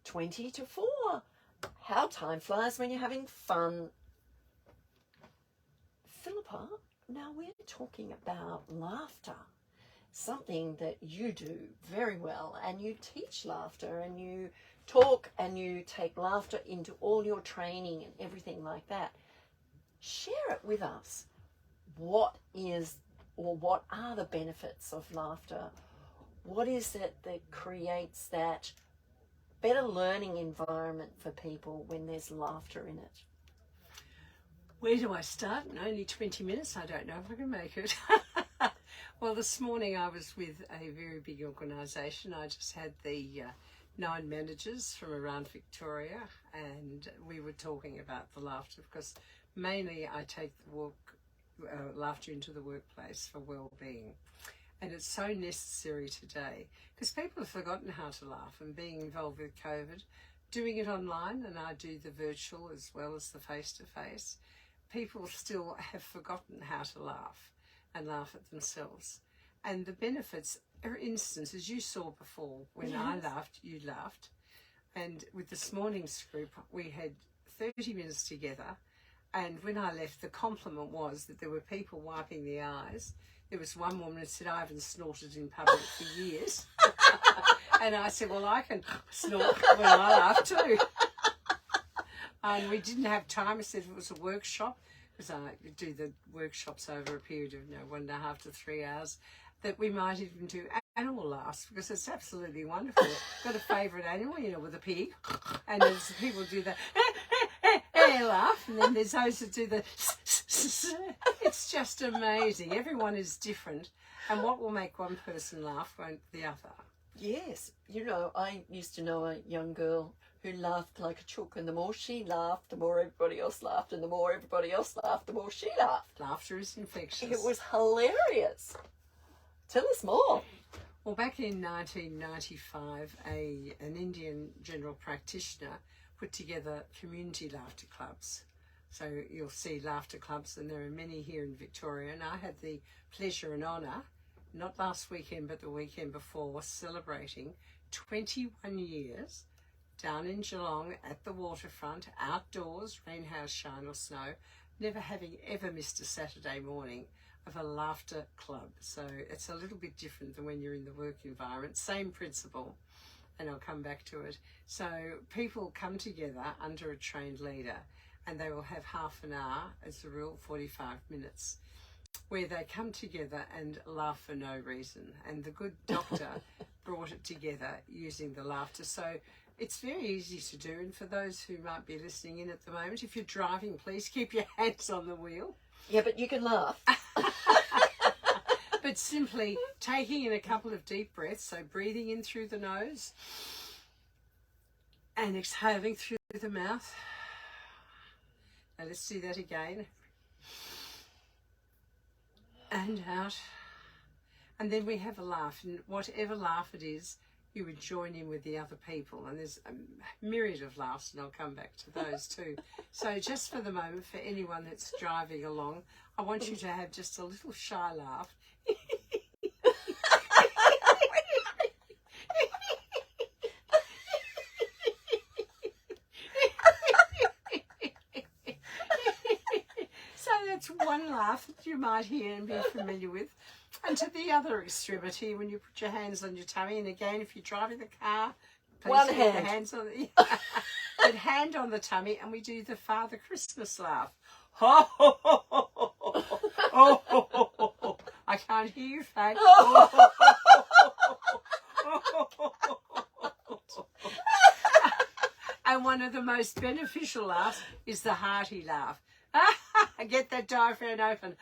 20 to 4. How time flies when you're having fun. Phillipa, now we're talking about laughter, something that you do very well, and you teach laughter, and you talk and you take laughter into all your training and everything like that. Share it with us. What are the benefits of laughter? What is it that creates that better learning environment for people when there's laughter in it? Where do I start? Only 20 minutes. I don't know if I can make it. Well, this morning I was with a very big organisation. I just had the 9 managers from around Victoria, and we were talking about the laughter, because mainly I take the laughter into the workplace for well-being. And it's so necessary today because people have forgotten how to laugh, and being involved with COVID, doing it online, and I do the virtual as well as the face-to-face, people still have forgotten how to laugh and laugh at themselves. And the benefits, for instance, as you saw before, when I laughed, you laughed. And with this morning's group, we had 30 minutes together. And when I left, the compliment was that there were people wiping their eyes. There was one woman who said, I haven't snorted in public for years. And I said, well, I can snort when I laugh too. And we didn't have time. I said it was a workshop, because I do the workshops over a period of 1.5 to 3 hours, that we might even do animal laughs, because it's absolutely wonderful. Got a favourite animal, with a pig, and there's people do the laugh, and then there's those that do the it's just amazing. Everyone is different, and what will make one person laugh won't the other. Yes, I used to know a young girl who laughed like a chook, and the more she laughed, the more everybody else laughed, and the more everybody else laughed, the more she laughed. Laughter is infectious. It was hilarious. Tell us more. Well, back in 1995, an Indian general practitioner put together community laughter clubs. So you'll see laughter clubs, and there are many here in Victoria. And I had the pleasure and honour, not last weekend but the weekend before, celebrating 21 years down in Geelong at the waterfront, outdoors, rain, house, shine or snow, never having ever missed a Saturday morning of a laughter club. So it's a little bit different than when you're in the work environment. Same principle, and I'll come back to it. So people come together under a trained leader, and they will have half an hour, as a rule, 45 minutes, where they come together and laugh for no reason. And the good doctor brought it together using the laughter. So it's very easy to do. And for those who might be listening in at the moment, if you're driving, please keep your hands on the wheel. Yeah, but you can laugh. But simply taking in a couple of deep breaths, so breathing in through the nose and exhaling through the mouth. Now let's do that again. And out. And then we have a laugh, and whatever laugh it is, you would join in with the other people. And there's a myriad of laughs, and I'll come back to those too. So just for the moment, for anyone that's driving along, I want you to have just a little shy laugh. So that's one laugh that you might hear and be familiar with. And to the other extremity, when you put your hands on your tummy, and again, if you're driving the car, please one put hand. your hands on the but hand on the tummy, and we do the Father Christmas laugh. Ho, ho, ho, ho, ho, ho, ho, ho, ho, ho, ho. I can't hear you, Faye. Ho, ho, ho, ho, ho, ho, ho, ho, ho. And one of the most beneficial laughs is the hearty laugh. Get that diaphragm open.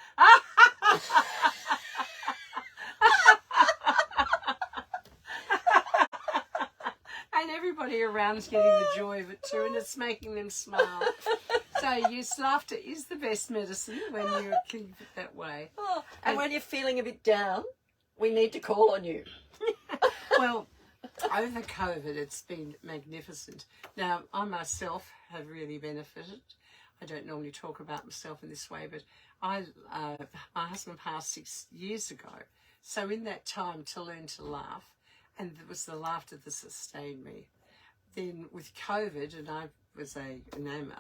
And everybody around is getting the joy of it too, and it's making them smile. So yes, laughter is the best medicine when you keep it that way. Oh, and when you're feeling a bit down, we need to call on you. Well, over COVID, it's been magnificent. Now, I myself have really benefited. I don't normally talk about myself in this way, but my husband passed 6 years ago. So in that time, to learn to laugh, and it was the laughter that sustained me. then with COVID, and I was a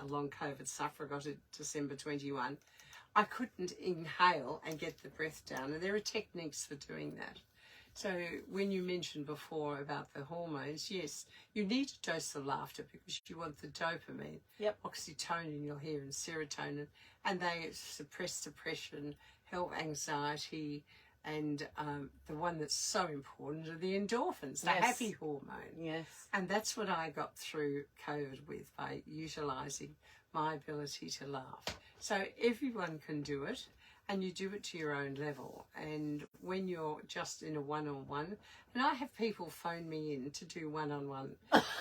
long COVID sufferer, got it December 21, I couldn't inhale and get the breath down. And there are techniques for doing that. So when you mentioned before about the hormones, yes, you need a dose of laughter because you want the dopamine, oxytocin you'll hear, and serotonin, and they suppress depression, help anxiety, and the one that's so important are the endorphins, the happy hormone. Yes. And that's what I got through COVID with, by utilising my ability to laugh. So everyone can do it, and you do it to your own level. And when you're just in a one-on-one, and I have people phone me in to do one-on-one.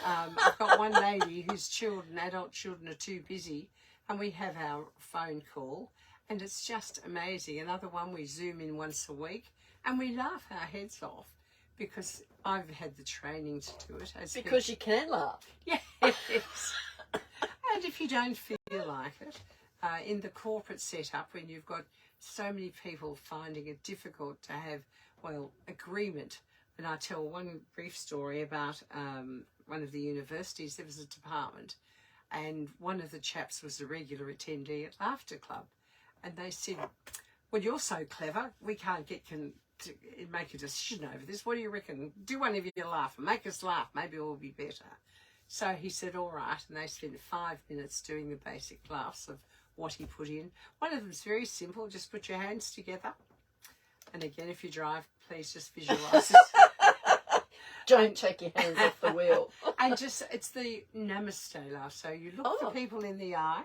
I've got one lady whose adult children are too busy, and we have our phone call, and it's just amazing. Another one, we Zoom in once a week, and we laugh our heads off because I've had the training to do it. Because you can laugh. Yes. And if you don't feel like it, in the corporate setup, when you've got so many people finding it difficult to have, agreement. And I tell one brief story about one of the universities. There was a department, and one of the chaps was a regular attendee at Laughter Club. And they said, well, you're so clever, we can't make a decision over this. What do you reckon? Do one of you laugh and make us laugh. Maybe it will be better. So he said, all right. And they spent 5 minutes doing the basic laughs of what he put in. One of them is very simple. Just put your hands together. And again, if you drive, please just visualise it. Don't take your hands off the wheel. And it's the namaste laugh. So you look the people in the eye,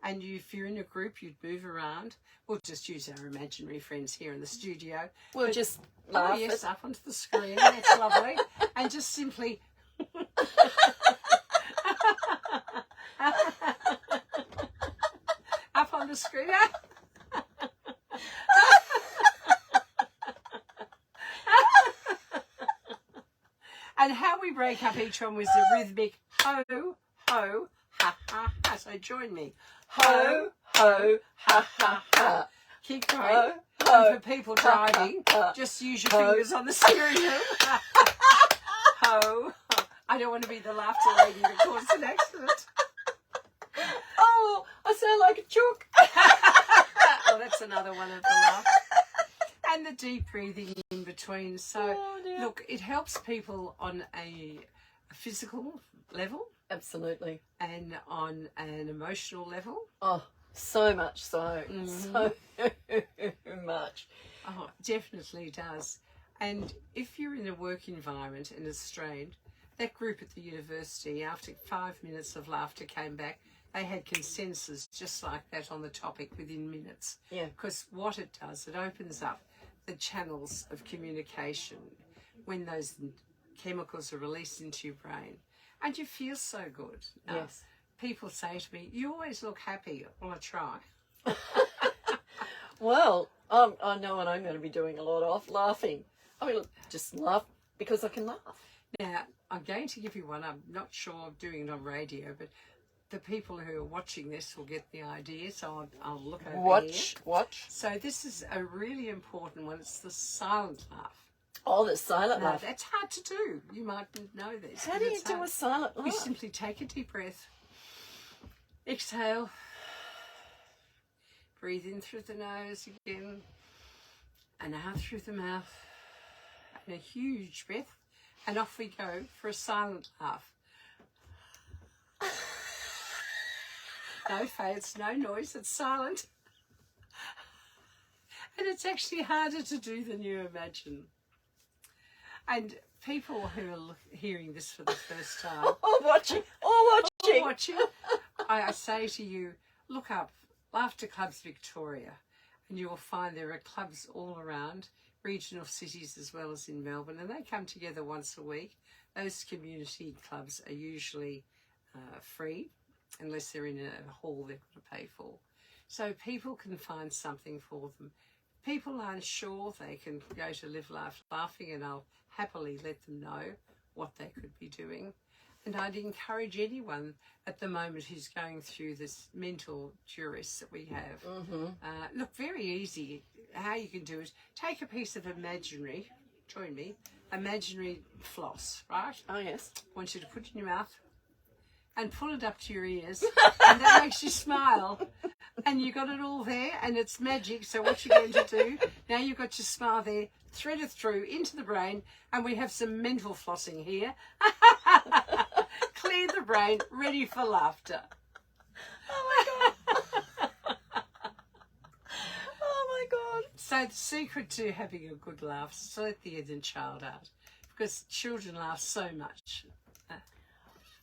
and if you're in a group, you'd move around. We'll just use our imaginary friends here in the studio. We'll just laugh. Oh, yes, up onto the screen. That's lovely. And just simply... up on the screen. And how we break up each one was the rhythmic ho, ho, ha, ha, ha. So join me. Ho, ho, ha, ha, ha. Keep going. Ho, And for people driving, just use your fingers on the steering wheel. Ho, ho. I don't want to be the laughter lady that caused an accident. Oh, I sound like a chook. Oh, that's another one of the laughs. And the deep breathing in between. So, look, it helps people on a physical level. Absolutely. And on an emotional level. Oh, so much so. So much. Oh, it definitely does. And if you're in a work environment and it's strained, that group at the university, after 5 minutes of laughter came back, they had consensus just like that on the topic within minutes. Yeah. Because what it does, it opens up the channels of communication when those chemicals are released into your brain. And you feel so good. Yes. People say to me, you always look happy. Well, I try. Well, I know what I'm going to be doing a lot of, laughing. I mean, just laugh because I can laugh. Now, I'm going to give you one. I'm not sure of doing it on radio, but the people who are watching this will get the idea, so I'll look over here. Watch. So this is a really important one. It's the silent laugh. Oh, the silent Now, laugh. that's hard to do. You mightn't know this. How do you do a silent laugh? You simply take a deep breath. Exhale. Breathe in through the nose again. And out through the mouth. And a huge breath. And off we go for a silent laugh. No face, no noise, it's silent. And it's actually harder to do than you imagine. And people who are hearing this for the first time, watching, I say to you, look up Laughter Clubs Victoria, and you will find there are clubs all around, regional cities as well as in Melbourne, and they come together once a week. Those community clubs are usually free, unless they're in a hall they've got to pay for. So people can find something for them. People aren't sure, they can go to Live Laugh Laughing, and I'll happily let them know what they could be doing. And I'd encourage anyone at the moment who's going through this mental duress that we have. Look, very easy. How you can do it, take a piece of imaginary, join me, imaginary floss, right? Oh, yes. I want you to put it in your mouth, and pull it up to your ears, and that makes you smile. And you got it all there, and it's magic. So what you're going to do, now you've got your smile there, thread it through into the brain, and we have some mental flossing here. Clear the brain, ready for laughter. Oh my God. Oh my God. So the secret to having a good laugh is to let the inner child out, because children laugh so much.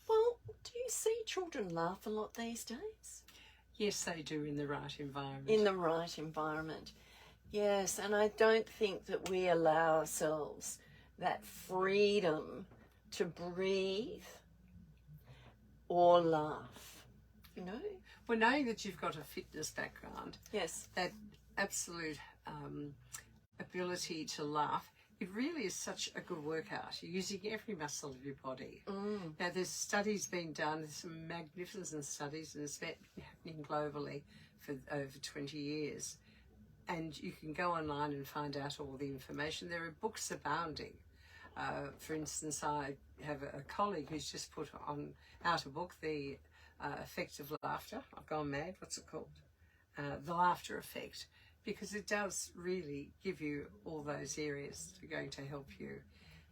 Well, do you see children laugh a lot these days? Yes, they do, in the right environment. In the right environment. Yes, and I don't think that we allow ourselves that freedom to breathe or laugh, you know? Well, knowing that you've got a fitness background, Yes. that absolute ability to laugh, it really is such a good workout. You're using every muscle of your body. Now, there's studies being done, there's some magnificent studies, and it's been happening globally for over 20 years. And you can go online and find out all the information. There are books abounding. For instance, I have a colleague who's just put out a book, The Effect of Laughter. I've gone mad. What's it called? The Laughter Effect. Because it does really give you all those areas that are going to help you,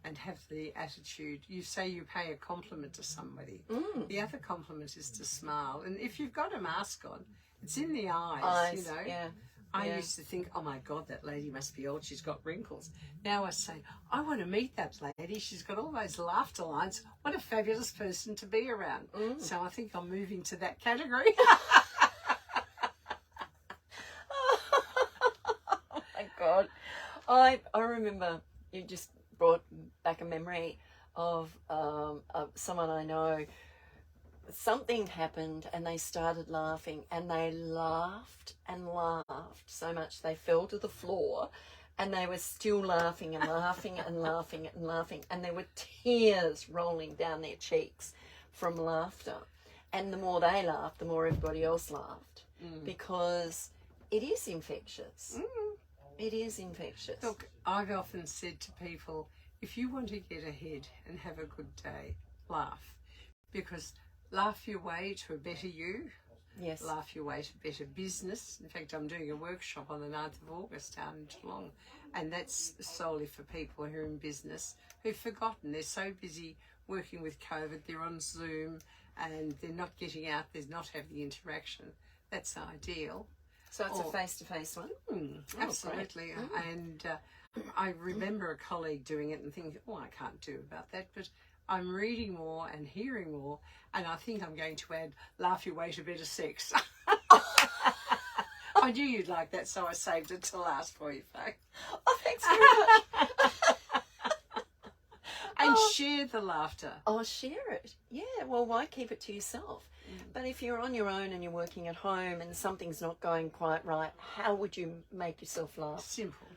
and have the attitude. You say you pay a compliment to somebody. The other compliment is to smile. And if you've got a mask on, it's in the eyes, you know. Yeah. I used to think, oh my God, that lady must be old. She's got wrinkles. Now I say, I want to meet that lady. She's got all those laughter lines. What a fabulous person to be around. So I think I'm moving to that category. God, I remember you just brought back a memory of someone I know. Something happened and they started laughing, and they laughed and laughed so much they fell to the floor, and they were still laughing and laughing and laughing and laughing, and there were tears rolling down their cheeks from laughter. And the more they laughed, the more everybody else laughed, because it is infectious. It is infectious. Look, I've often said to people, if you want to get ahead and have a good day, laugh. Because laugh your way to a better you. Yes. Laugh your way to better business. In fact, I'm doing a workshop on the 9th of August down in Geelong, and that's solely for people who are in business who've forgotten. They're so busy working with COVID, they're on Zoom, and they're not getting out, they're not having the interaction. That's ideal. So it's a face-to-face one? Absolutely. And I remember a colleague doing it and thinking, oh, I can't do about that. But I'm reading more and hearing more, and I think I'm going to add laugh your way to better sex. I knew you'd like that, so I saved it to last for you, Faye. Oh, thanks very much. And share the laughter. Oh, share it. Yeah, well, why keep it to yourself? But if you're on your own and you're working at home and something's not going quite right, how would you make yourself laugh? Simple.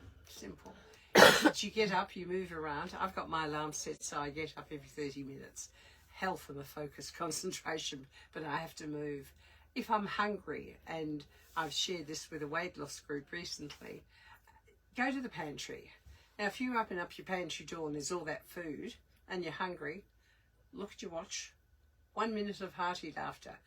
But you get up, you move around. I've got my alarm set, so I get up every 30 minutes. Hell for the focus, concentration, but I have to move. If I'm hungry, and I've shared this with a weight loss group recently, go to the pantry. Now, if you open up your pantry door and there's all that food and you're hungry, look at your watch. 1 minute of hearty laughter.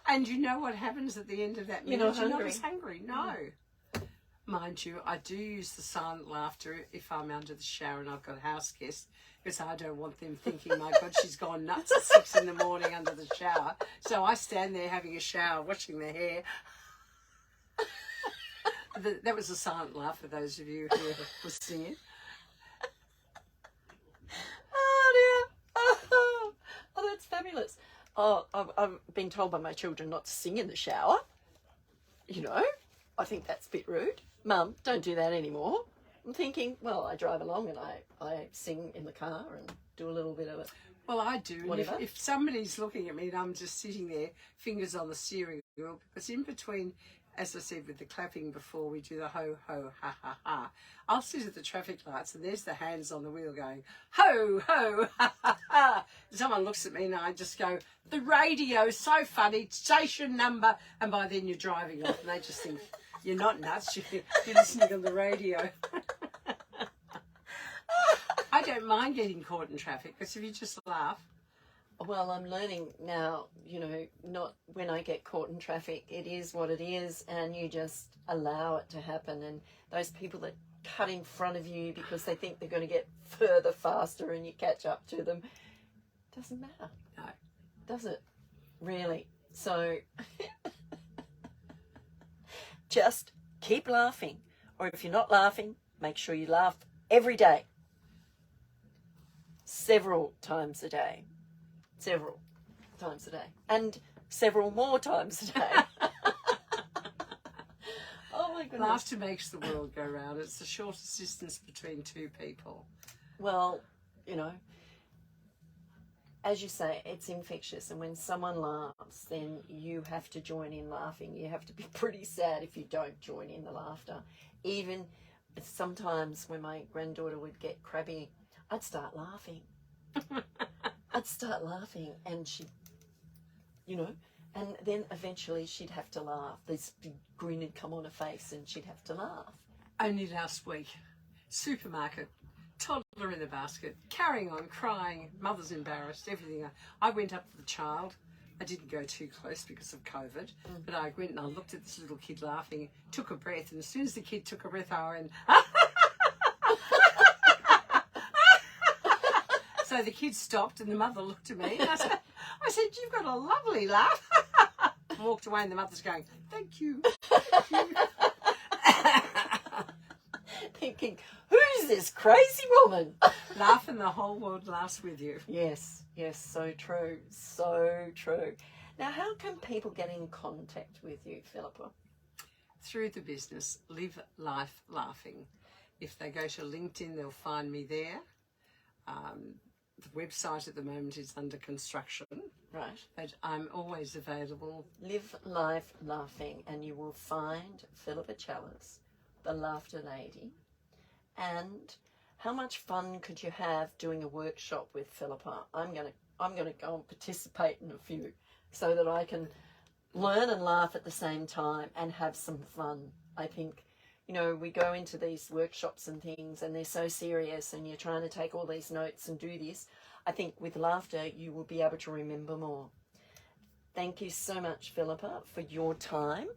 And you know what happens at the end of that minute? You're not as hungry. No. Mind you, I do use the silent laughter if I'm under the shower and I've got a house guest, because I don't want them thinking, my God, she's gone nuts at 6 in the morning under the shower. So I stand there having a shower, washing their hair. That was a silent laugh for those of you who were singing. Oh, dear. Oh, that's fabulous. Oh, I've been told by my children not to sing in the shower. You know, I think that's a bit rude. Mum, don't do that anymore. I'm thinking, well, I drive along and I sing in the car and do a little bit of it. Well, I do. Whatever. If somebody's looking at me and I'm just sitting there, fingers on the steering wheel, because in between, as I said with the clapping before we do the ho, ho, ha, ha, ha, I'll sit at the traffic lights and there's the hands on the wheel going, ho, ho, ha, ha, ha. Someone looks at me and I just go, the radio's so funny, station number, and by then you're driving off and they just think, you're not nuts, you're listening on the radio. I don't mind getting caught in traffic because if you just laugh. Well, I'm learning now, not when I get caught in traffic, it is what it is, and you just allow it to happen. And those people that cut in front of you because they think they're going to get further faster and you catch up to them, doesn't matter. No. Does it? Really? So just keep laughing. Or if you're not laughing, make sure you laugh every day. Several times a day. Several times a day. And several more times a day. Oh my goodness. Laughter makes the world go round. It's the shortest distance between two people. Well, as you say, it's infectious. And when someone laughs, then you have to join in laughing. You have to be pretty sad if you don't join in the laughter. Even sometimes when my granddaughter would get crabby, I'd start laughing. And she'd, and then eventually she'd have to laugh. This big grin would come on her face and she'd have to laugh. Only last week, supermarket, toddler in the basket, carrying on, crying, mother's embarrassed, everything. I went up to the child. I didn't go too close because of COVID, but I went and I looked at this little kid laughing, took a breath, and as soon as the kid took a breath, I went, So the kid stopped and the mother looked at me and I said, you've got a lovely laugh. I walked away and the mother's going, thank you. Thinking, who's this crazy woman? Laugh and the whole world laughs with you. Yes, so true, so true. Now, how can people get in contact with you, Phillipa? Through the business, Live Life Laughing. If they go to LinkedIn, they'll find me there. The website at the moment is under construction. Right. But I'm always available. Live Life Laughing, and you will find Phillipa Challis, the Laughter Lady. And how much fun could you have doing a workshop with Phillipa? I'm gonna go and participate in a few so that I can learn and laugh at the same time and have some fun. I think, we go into these workshops and things and they're so serious and you're trying to take all these notes and do this. I think with laughter, you will be able to remember more. Thank you so much, Phillipa, for your time.